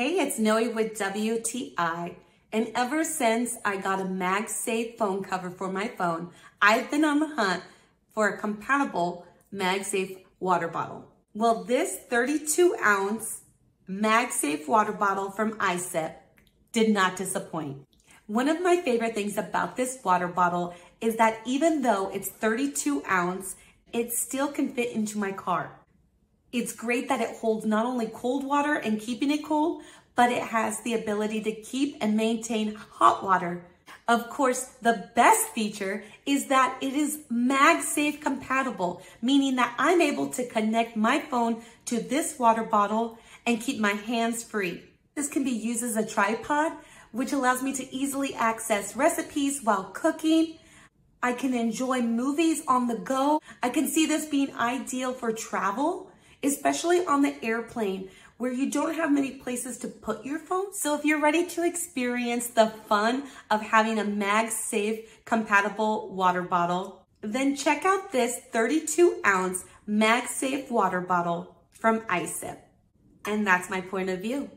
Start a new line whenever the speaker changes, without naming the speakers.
Hey, it's Noe with WTI, and ever since I got a MagSafe phone cover for my phone, I've been on the hunt for a compatible MagSafe water bottle. Well, this 32-ounce MagSafe water bottle from iSip did not disappoint. One of my favorite things about this water bottle is that even though it's 32 ounce, it still can fit into my car. It's great that it holds not only cold water and keeping it cold, but it has the ability to keep and maintain hot water. Of course, the best feature is that it is MagSafe compatible, meaning that I'm able to connect my phone to this water bottle and keep my hands free. This can be used as a tripod, which allows me to easily access recipes while cooking. I can enjoy movies on the go. I can see this being ideal for travel, especially on the airplane where you don't have many places to put your phone. So if you're ready to experience the fun of having a MagSafe compatible water bottle, then check out this 32-ounce MagSafe water bottle from iSip. And that's my point of view.